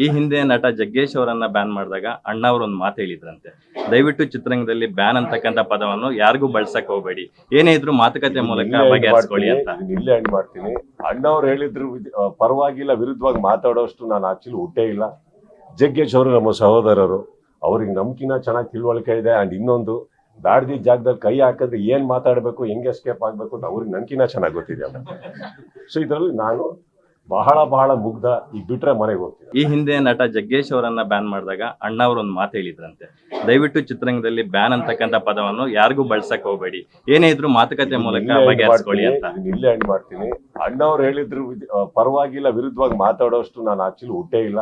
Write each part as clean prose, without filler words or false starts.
ಈ ಹಿಂದೆ ನಟ ಜಗ್ಗೇಶ್ ಅವರನ್ನ ಬ್ಯಾನ್ ಮಾಡಿದಾಗ ಅಣ್ಣ ಅವರೊಂದು ಮಾತು ಹೇಳಿದ್ರಂತೆ, ದಯವಿಟ್ಟು ಚಿತ್ರರಂಗದಲ್ಲಿ ಬ್ಯಾನ್ ಅಂತಕ್ಕಂಥ ಪದವನ್ನು ಯಾರಿಗೂ ಬಳಸಕ್ ಹೋಗಬೇಡಿ, ಏನೇ ಇದ್ರು ಮಾತುಕತೆ ಮೂಲಕ ಬಗೆಹರಿಸ್ಕೊಳ್ಳಿ ಅಂತ. ಇಲ್ಲೇ ಎಂಡ್ ಮಾಡ್ತೀನಿ. ಅಣ್ಣ ಅವ್ರು ಹೇಳಿದ್ರು ಪರವಾಗಿಲ್ಲ, ವಿರುದ್ಧವಾಗಿ ಮಾತಾಡೋಷ್ಟು ನಾನು ಆಕ್ಚುಲಿ ಹುಟ್ಟೇ ಇಲ್ಲ. ಜಗ್ಗೇಶ್ ಅವರು ನಮ್ಮ ಸಹೋದರರು, ಅವ್ರಿಗೆ ನಮ್ಕಿನ ಚೆನ್ನಾಗಿ ತಿಳುವಳಿಕೆ ಇದೆ. ಅಂಡ್ ಇನ್ನೊಂದು, ದಾಡ್ದಿ ಜಾಗದಲ್ಲಿ ಕೈ ಹಾಕಿದ್ರೆ ಏನ್ ಮಾತಾಡಬೇಕು, ಹೆಂಗೆ ಎಸ್ಕೇಪ್ ಆಗ್ಬೇಕು ಅಂತ ಅವ್ರಿಗೆ ನನ್ಕಿನ ಚೆನ್ನಾಗಿ ಗೊತ್ತಿದೆ. ಸೊ ಇದರಲ್ಲಿ ನಾನು ಬಹಳ ಮುಗ್ಧ. ಈಗ ಬಿಟ್ರೆ ಮನೆಗೆ ಹೋಗ್ತೀನಿ. ಈ ಹಿಂದೆ ನಟ ಜಗ್ಗೇಶ್ ಅವರನ್ನ ಬ್ಯಾನ್ ಮಾಡಿದಾಗ ಅಣ್ಣ ಅವರೊಂದು ಮಾತು ಹೇಳಿದ್ರಂತೆ, ದಯವಿಟ್ಟು ಚಿತ್ರರಂಗದಲ್ಲಿ ಬ್ಯಾನ್ ಅಂತಕ್ಕಂಥ ಪದವನ್ನು ಯಾರಿಗೂ ಬಳಸಕ್ ಹೋಗಬೇಡಿ, ಏನೇ ಇದ್ರು ಮಾತುಕತೆ ಮೂಲಕ ಬಗೆಹರಿಸ್ಕೊಳ್ಳಿ ಅಂತ. ಇಲ್ಲೇ ಎಂಡ್ ಮಾಡ್ತೀನಿ. ಅಣ್ಣ ಅವ್ರು ಹೇಳಿದ್ರು ಪರವಾಗಿಲ್ಲ, ವಿರುದ್ಧವಾಗಿ ಮಾತಾಡೋಷ್ಟು ನಾನು ಆಕ್ಚುಲಿ ಹುಟ್ಟೇ ಇಲ್ಲ.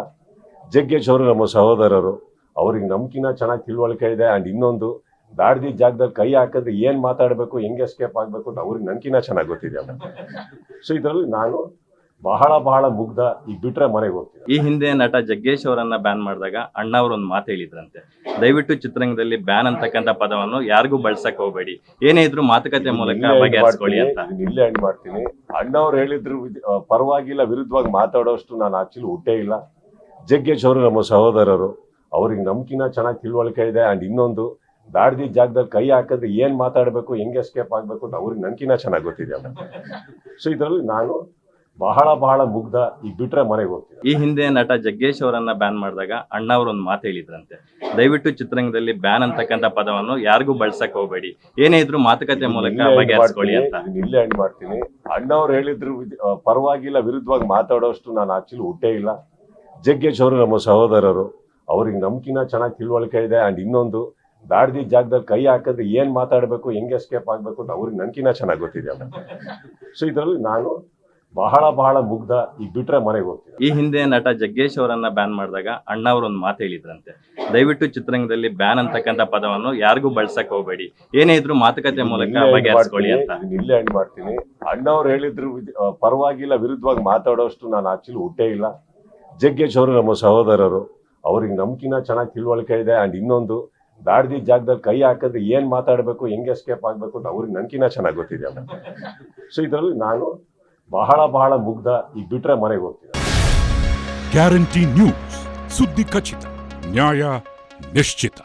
ಜಗ್ಗೇಶ್ ಅವರು ನಮ್ಮ ಸಹೋದರರು, ಅವ್ರಿಗೆ ನಮ್ಕಿನ ಚೆನ್ನಾಗಿ ತಿಳುವಳಿಕೆ ಇದೆ. ಅಂಡ್ ಇನ್ನೊಂದು, ದಾಡ್ದಿ ಜಾಗದಲ್ಲಿ ಕೈ ಹಾಕಿದ್ರೆ ಏನ್ ಮಾತಾಡಬೇಕು, ಹೆಂಗೆ ಎಸ್ಕೇಪ್ ಆಗ್ಬೇಕು ಅಂತ ಅವ್ರಿಗೆ ನನ್ಕಿನ ಚೆನ್ನಾಗಿ ಗೊತ್ತಿದೆ. ಸೊ ಇದರಲ್ಲಿ ನಾನು ಬಹಳ ಮುಗ್ಧ. ಈಗ ಬಿಟ್ರೆ ಮನೆಗೆ ಹೋಗ್ತೀನಿ. ಈ ಹಿಂದೆ ನಟ ಜಗ್ಗೇಶ್ ಅವರನ್ನ ಬ್ಯಾನ್ ಮಾಡಿದಾಗ ಅಣ್ಣ ಅವರೊಂದು ಮಾತು ಹೇಳಿದ್ರಂತೆ, ದಯವಿಟ್ಟು ಚಿತ್ರರಂಗದಲ್ಲಿ ಬ್ಯಾನ್ ಅಂತಕ್ಕಂಥ ಪದವನ್ನು ಯಾರಿಗೂ ಬಳಸಕ್ ಹೋಗಬೇಡಿ, ಏನೇ ಇದ್ರು ಮಾತುಕತೆ ಮೂಲಕ ಬಗೆಹರಿಸ್ಕೊಳ್ಳಿ ಅಂತ. ಇಲ್ಲೇ ಎಂಡ್ ಮಾಡ್ತೀನಿ. ಅಣ್ಣ ಅವ್ರು ಹೇಳಿದ್ರು ಪರವಾಗಿಲ್ಲ, ವಿರುದ್ಧವಾಗಿ ಮಾತಾಡೋಷ್ಟು ನಾನು ಆಕ್ಚುಲಿ ಹುಟ್ಟೇ ಇಲ್ಲ. ಜಗ್ಗೇಶ್ ಅವರು ನಮ್ಮ ಸಹೋದರರು, ಅವ್ರಿಗೆ ನಮ್ಕಿನ ಚೆನ್ನಾಗಿ ತಿಳುವಳಿಕೆ ಇದೆ. ಅಂಡ್ ಇನ್ನೊಂದು, ದಾಡ್ದಿ ಜಾಗದಲ್ಲಿ ಕೈ ಹಾಕಿದ್ರೆ ಏನ್ ಮಾತಾಡಬೇಕು, ಹೆಂಗೆ ಎಸ್ಕೇಪ್ ಆಗ್ಬೇಕು ಅಂತ ಅವ್ರಿಗೆ ನನ್ಕಿನ ಚೆನ್ನಾಗಿ ಗೊತ್ತಿದೆ. ಸೊ ಇದರಲ್ಲಿ ನಾನು ಬಹಳ ಮುಗ್ಧ. ಈಗ ಬಿಟ್ರೆ ಮನೆಗೆ ಹೋಗ್ತೀನಿ. ಈ ಹಿಂದೆ ನಟ ಜಗ್ಗೇಶ್ ಅವರನ್ನ ಬ್ಯಾನ್ ಮಾಡಿದಾಗ ಅಣ್ಣ ಅವರೊಂದು ಮಾತು ಹೇಳಿದ್ರಂತೆ, ದಯವಿಟ್ಟು ಚಿತ್ರರಂಗದಲ್ಲಿ ಬ್ಯಾನ್ ಅಂತಕ್ಕಂಥ ಪದವನ್ನು ಯಾರಿಗೂ ಬಳಸಕ್ ಹೋಗಬೇಡಿ, ಏನೇ ಇದ್ರು ಮಾತುಕತೆ ಮೂಲಕ ಬಗೆಹರಿಸ್ಕೊಳ್ಳಿ ಅಂತ. ಇಲ್ಲೇ ಎಂಡ್ ಮಾಡ್ತೀನಿ. ಅಣ್ಣ ಅವ್ರು ಹೇಳಿದ್ರು ಪರವಾಗಿಲ್ಲ, ವಿರುದ್ಧವಾಗಿ ಮಾತಾಡೋಷ್ಟು ನಾನು ಆಕ್ಚುಲಿ ಹುಟ್ಟೇ ಇಲ್ಲ. ಜಗ್ಗೇಶ್ ಅವರು ನಮ್ಮ ಸಹೋದರರು, ಅವ್ರಿಗೆ ನಮ್ಕಿನ ಚೆನ್ನಾಗಿ ತಿಳುವಳಿಕೆ ಇದೆ. ಅಂಡ್ ಇನ್ನೊಂದು, ದಾಡ್ದಿ ಜಾಗದಲ್ಲಿ ಕೈ ಹಾಕಿದ್ರೆ ಏನ್ ಮಾತಾಡಬೇಕು, ಹೆಂಗೆ ಎಸ್ಕೇಪ್ ಆಗ್ಬೇಕು ಅಂತ ಅವ್ರಿಗೆ ನನ್ಕಿನ ಚೆನ್ನಾಗಿ ಗೊತ್ತಿದೆ. ಸೊ ಇದರಲ್ಲಿ ನಾನು ಬಹಳ ಮುಗ್ಧ. ಈಗ ಬಿಟ್ರೆ ಮನೆಗೆ ಹೋಗ್ತೀನಿ. ಈ ಹಿಂದೆ ನಟ ಜಗ್ಗೇಶ್ ಅವರನ್ನ ಬ್ಯಾನ್ ಮಾಡಿದಾಗ ಅಣ್ಣ ಅವರೊಂದು ಮಾತು ಹೇಳಿದ್ರಂತೆ, ದಯವಿಟ್ಟು ಚಿತ್ರರಂಗದಲ್ಲಿ ಬ್ಯಾನ್ ಅಂತಕ್ಕಂಥ ಪದವನ್ನು ಯಾರಿಗೂ ಬಳಸಕ್ ಹೋಗಬೇಡಿ, ಏನೇ ಇದ್ರು ಮಾತುಕತೆ ಮೂಲಕ ಬಗೆಹರಿಸ್ಕೊಳ್ಳಿ ಅಂತ. ಇಲ್ಲೇ ಎಂಡ್ ಮಾಡ್ತೀನಿ. ಅಣ್ಣ ಅವ್ರು ಹೇಳಿದ್ರು ಪರವಾಗಿಲ್ಲ, ವಿರುದ್ಧವಾಗಿ ಮಾತಾಡೋಷ್ಟು ನಾನು ಆಕ್ಚುಲಿ ಹುಟ್ಟೇ ಇಲ್ಲ. ಜಗ್ಗೇಶ್ ಅವರು ನಮ್ಮ ಸಹೋದರರು, ಅವ್ರಿಗೆ ನಮ್ಕಿನ ಚೆನ್ನಾಗಿ ತಿಳುವಳಿಕೆ ಇದೆ. ಅಂಡ್ ಇನ್ನೊಂದು, ದಾಡ್ದಿ ಜಾಗದಲ್ಲಿ ಕೈ ಹಾಕಿದ್ರೆ ಏನ್ ಮಾತಾಡಬೇಕು, ಹೆಂಗೆ ಎಸ್ಕೇಪ್ ಆಗ್ಬೇಕು ಅಂತ ಅವ್ರಿಗೆ ನನ್ಕಿನ ಚೆನ್ನಾಗಿ ಗೊತ್ತಿದೆ. ಸೊ ಇದರಲ್ಲಿ ನಾನು ಬಹಳ ಮುಗ್ಧ. ಈಗ ಬಿಟ್ರೆ ಮನೆಗೆ ಹೋಗ್ತೀನಿ. ಗ್ಯಾರಂಟಿ ನ್ಯೂಸ್, ಸುದ್ದಿ ಖಚಿತ, ನ್ಯಾಯ ನಿಶ್ಚಿತ.